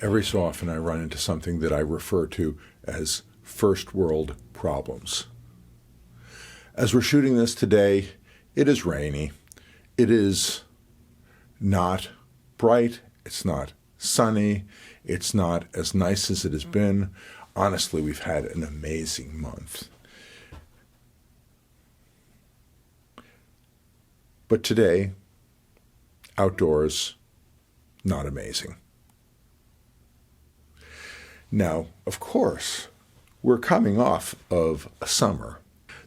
Every so often I run into something that I refer to as first world problems. As we're shooting this today, it is rainy. It is not bright. It's not sunny. It's not as nice as it has been. Honestly, we've had an amazing month. But today, outdoors, not amazing. Now, of course, we're coming off of a summer.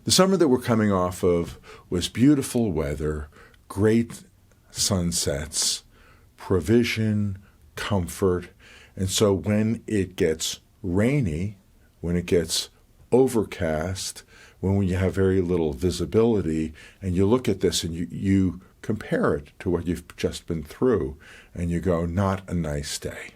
The summer that we're coming off of was beautiful weather, great sunsets, provision, comfort. And so when it gets rainy, when it gets overcast, when you have very little visibility, and you look at this and you compare it to what you've just been through, and you go, not a nice day.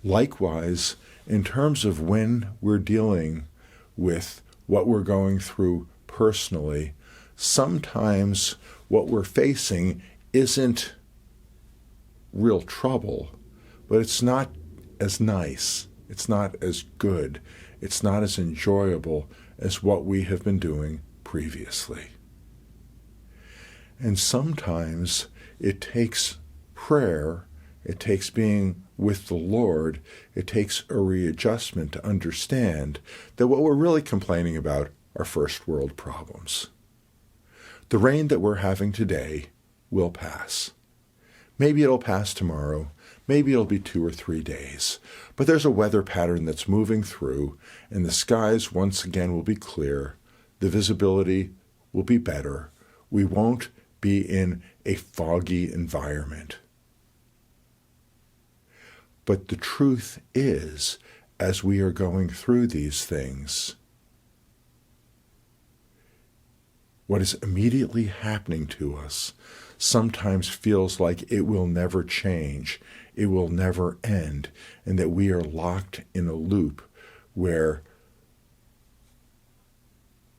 Likewise, in terms of when we're dealing with what we're going through personally, sometimes what we're facing isn't real trouble, but it's not as nice, it's not as good, it's not as enjoyable as what we have been doing previously. And sometimes it takes prayer, it takes being with the Lord, it takes a readjustment to understand that what we're really complaining about are first world problems. The rain that we're having today will pass. Maybe it'll pass tomorrow, maybe it'll be 2 or 3 days, but there's a weather pattern that's moving through, and the skies once again will be clear, the visibility will be better, we won't be in a foggy environment. But the truth is, as we are going through these things, what is immediately happening to us sometimes feels like it will never change, it will never end, and that we are locked in a loop where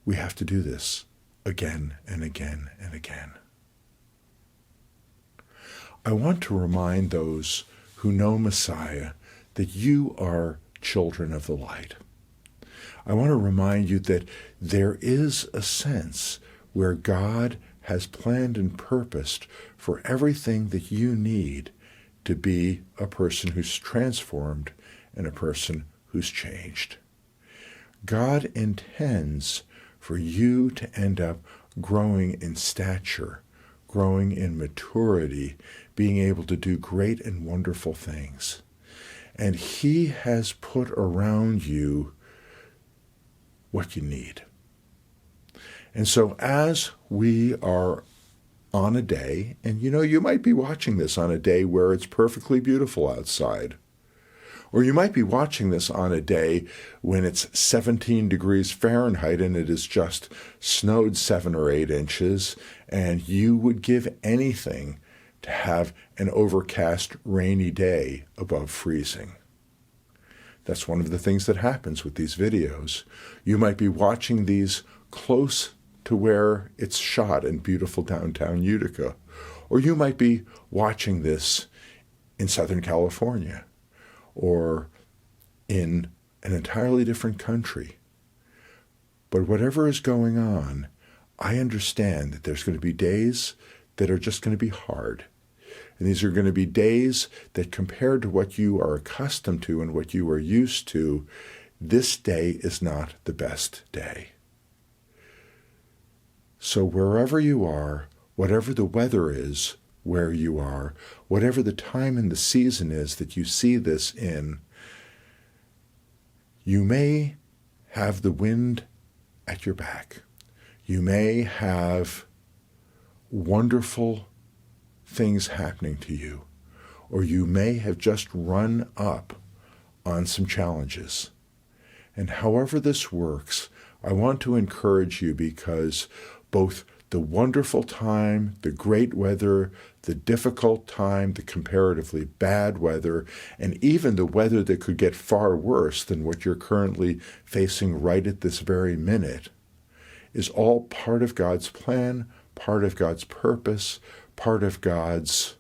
we have to do this again and again and again. I want to remind those who know Messiah that you are children of the light. I want to remind you that there is a sense where God has planned and purposed for everything that you need to be a person who's transformed and a person who's changed. God intends for you to end up growing in stature, growing in maturity, being able to do great and wonderful things. And He has put around you what you need. And so as we are on a day, and you might be watching this on a day where it's perfectly beautiful outside, or you might be watching this on a day when it's 17 degrees Fahrenheit and it has just snowed 7 or 8 inches, and you would give anything to have an overcast, rainy day above freezing. That's one of the things that happens with these videos. You might be watching these close to where it's shot in beautiful downtown Utica, or you might be watching this in Southern California, or in an entirely different country. But whatever is going on, I understand that there's going to be days that are just going to be hard. And these are going to be days that, compared to what you are accustomed to and what you are used to, this day is not the best day. So wherever you are, whatever the weather is where you are, whatever the time in the season is that you see this in, you may have the wind at your back. You may have wonderful things happening to you, or you may have just run up on some challenges. And however this works, I want to encourage you, because both the wonderful time, the great weather, the difficult time, the comparatively bad weather, and even the weather that could get far worse than what you're currently facing right at this very minute, is all part of God's plan, part of God's purpose, part of God's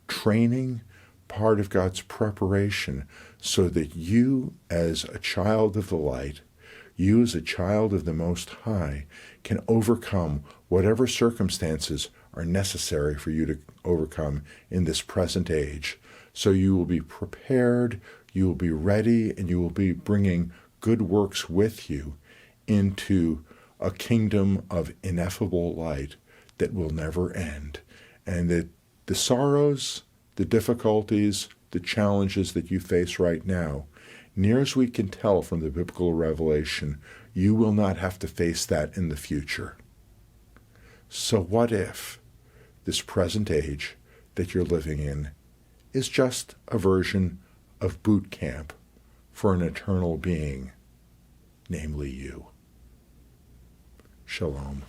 training, part of God's preparation, so that you as a child of the light, you as a child of the Most High, can overcome whatever circumstances are necessary for you to overcome in this present age. So you will be prepared, you will be ready, and you will be bringing good works with you into a kingdom of ineffable light that will never end. And that the sorrows, the difficulties, the challenges that you face right now, near as we can tell from the biblical revelation, you will not have to face that in the future. So what if this present age that you're living in is just a version of boot camp for an eternal being, namely you? Shalom.